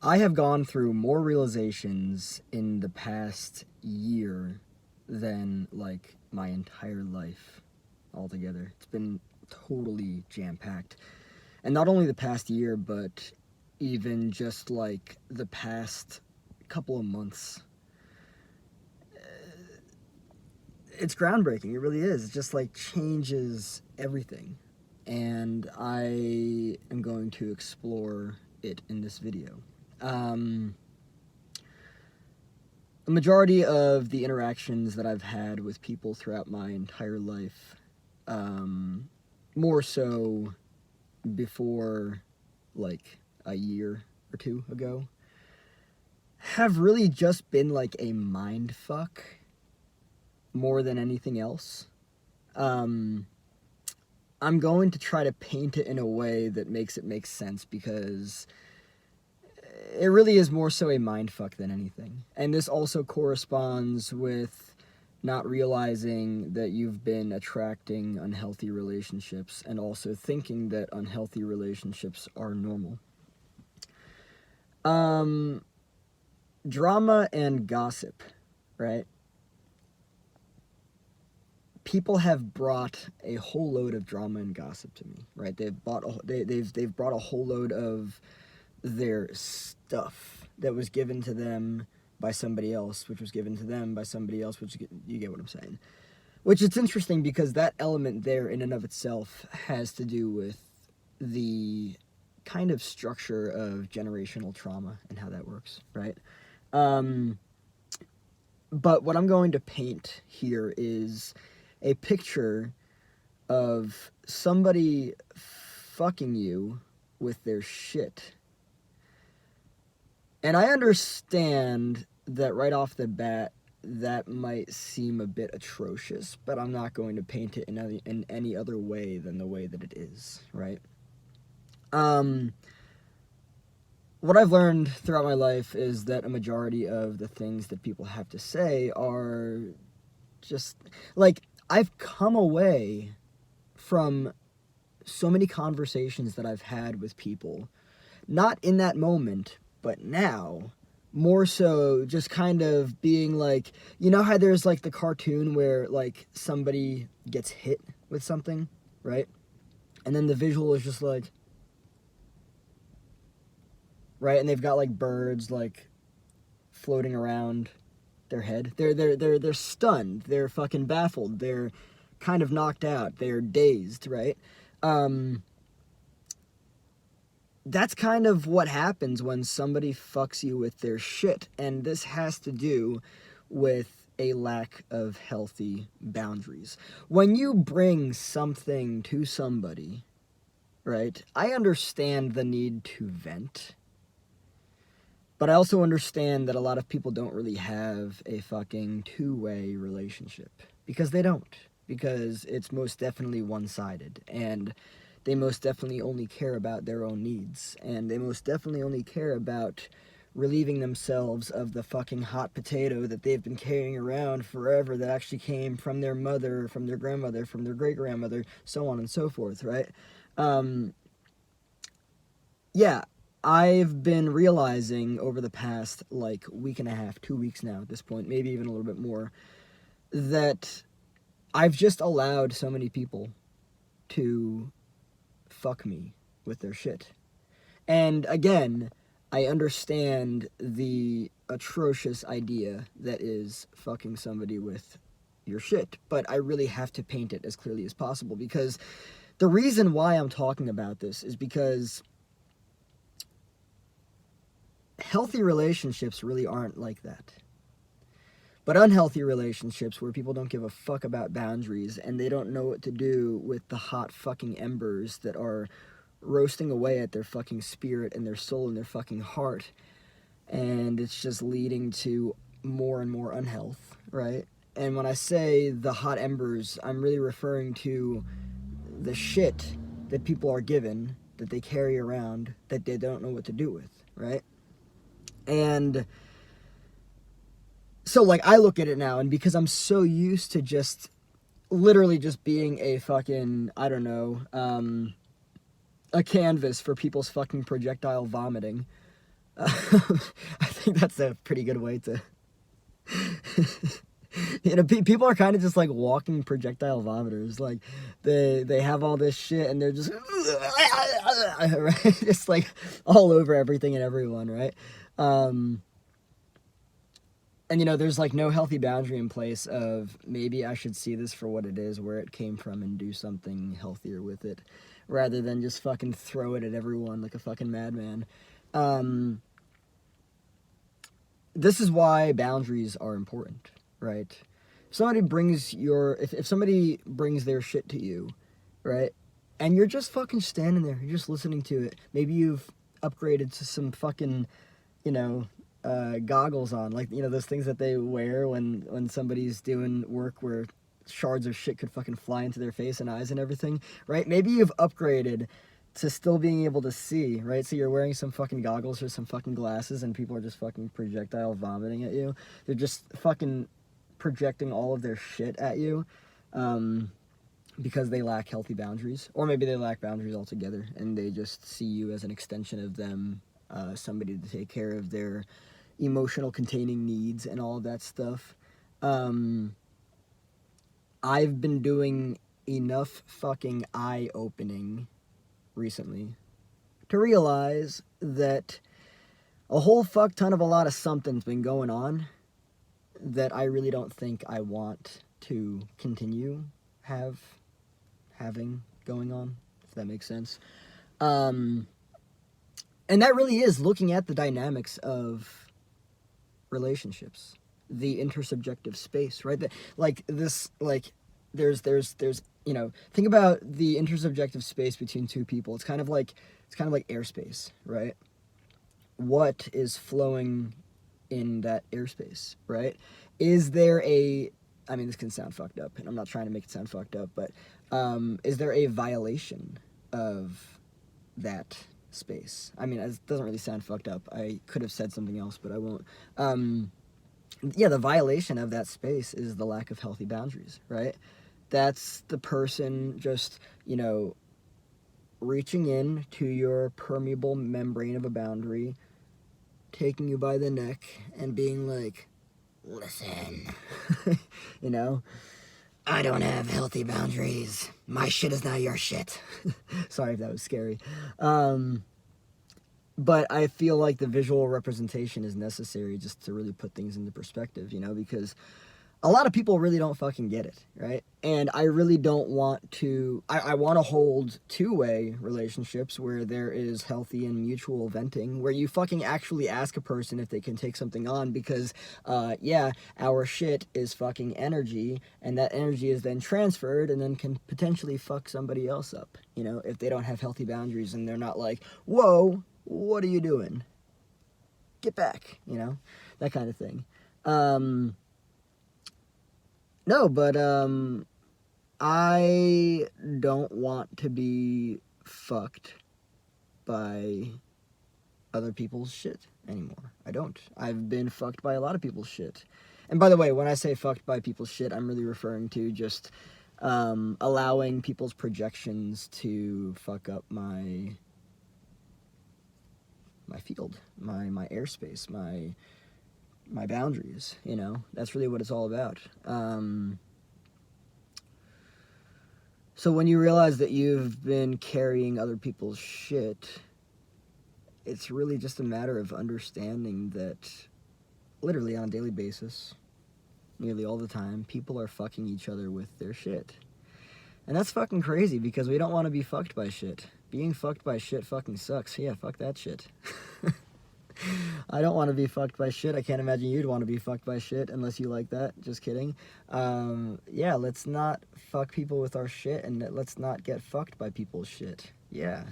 I have gone through more realizations in the past year than, like, my entire life altogether. It's been totally jam-packed. And not only the past year, but even just, like, the past couple of months. It's groundbreaking. It really is. It just, like, changes everything. And I am going to explore it in this video. The majority of the interactions that I've had with people throughout my entire life, more so before like a year or two ago, have really just been like a mind fuck more than anything else. I'm going to try to paint it in a way that makes it make sense, because it really is more so a mindfuck than anything. And this also corresponds with not realizing that you've been attracting unhealthy relationships, and also thinking that unhealthy relationships are normal. Drama and gossip, right? People have brought a whole load of drama and gossip to me, right? They've brought a whole load of their stuff that was given to them by somebody else, which was given to them by somebody else, which you get what I'm saying. Which it's interesting, because that element there in and of itself has to do with the kind of structure of generational trauma and how that works, right? But what I'm going to paint here is a picture of somebody fucking you with their shit. And I understand that right off the bat, that might seem a bit atrocious, but I'm not going to paint it in any other way than the way that it is, right? What I've learned throughout my life is that a majority of the things that people have to say are just, like, I've come away from so many conversations that I've had with people, not in that moment, but now, more so just kind of being like, you know how there's like the cartoon where like somebody gets hit with something, right? And then the visual is just like, right? And they've got like birds like floating around their head. They're stunned. They're fucking baffled. They're kind of knocked out. They're dazed, right? That's kind of what happens when somebody fucks you with their shit. And this has to do with a lack of healthy boundaries. When you bring something to somebody, right? I understand the need to vent. But I also understand that a lot of people don't really have a fucking two-way relationship. Because they don't. Because it's most definitely one-sided. And they most definitely only care about their own needs. And they most definitely only care about relieving themselves of the fucking hot potato that they've been carrying around forever, that actually came from their mother, from their grandmother, from their great-grandmother, so on and so forth, right? Yeah, I've been realizing over the past, like, week and a half, 2 weeks now at this point, maybe even a little bit more, that I've just allowed so many people to fuck me with their shit. And again, I understand the atrocious idea that is fucking somebody with your shit, but I really have to paint it as clearly as possible, because the reason why I'm talking about this is because healthy relationships really aren't like that. But unhealthy relationships, where people don't give a fuck about boundaries and they don't know what to do with the hot fucking embers that are roasting away at their fucking spirit and their soul and their fucking heart, and it's just leading to more and more unhealth, right? And when I say the hot embers, I'm really referring to the shit that people are given, that they carry around, that they don't know what to do with, right? And so, like, I look at it now, and because I'm so used to just literally just being a fucking, I don't know, a canvas for people's fucking projectile vomiting, I think that's a pretty good way to. People are kind of just like walking projectile vomiters. Like they have all this shit and they're just right, just like all over everything and everyone, right? And there's like no healthy boundary in place of maybe I should see this for what it is, where it came from, and do something healthier with it, rather than just fucking throw it at everyone like a fucking madman. This is why boundaries are important, right? If somebody brings if somebody brings their shit to you, right, and you're just fucking standing there, you're just listening to it. Maybe you've upgraded to some fucking, goggles on, like, those things that they wear when somebody's doing work where shards of shit could fucking fly into their face and eyes and everything, right? Maybe you've upgraded to still being able to see, right? So you're wearing some fucking goggles or some fucking glasses and people are just fucking projectile vomiting at you. They're just fucking projecting all of their shit at you because they lack healthy boundaries. Or maybe they lack boundaries altogether and they just see you as an extension of them, somebody to take care of their emotional containing needs and all of that stuff. I've been doing enough fucking eye-opening recently to realize that a whole fuck ton of a lot of something's been going on that I really don't think I want to continue having going on, if that makes sense. And that really is looking at the dynamics of relationships, the intersubjective space, right? There's think about the intersubjective space between two people. It's kind of like airspace, right? What is flowing in that airspace, right? Is there this can sound fucked up, and I'm not trying to make it sound fucked up, but is there a violation of that space? It doesn't really sound fucked up. I could have said something else, but I won't. The violation of that space is the lack of healthy boundaries, right? That's the person just, reaching in to your permeable membrane of a boundary, taking you by the neck and being like, listen, I don't have healthy boundaries. My shit is not your shit. Sorry if that was scary. But I feel like the visual representation is necessary just to really put things into perspective, because a lot of people really don't fucking get it, right? And I really don't want to, I want to hold two-way relationships where there is healthy and mutual venting, where you fucking actually ask a person if they can take something on because, our shit is fucking energy, and that energy is then transferred and then can potentially fuck somebody else up, if they don't have healthy boundaries and they're not like, whoa, what are you doing? Get back, that kind of thing. No, but I don't want to be fucked by other people's shit anymore. I don't. I've been fucked by a lot of people's shit. And by the way, when I say fucked by people's shit, I'm really referring to just allowing people's projections to fuck up my field, my airspace, my boundaries, that's really what it's all about. So when you realize that you've been carrying other people's shit, it's really just a matter of understanding that literally on a daily basis, nearly all the time, people are fucking each other with their shit. And that's fucking crazy because we don't want to be fucked by shit. Being fucked by shit fucking sucks. Yeah, fuck that shit. I don't want to be fucked by shit. I can't imagine you'd want to be fucked by shit unless you like that. Just kidding. Let's not fuck people with our shit and let's not get fucked by people's shit. Yeah.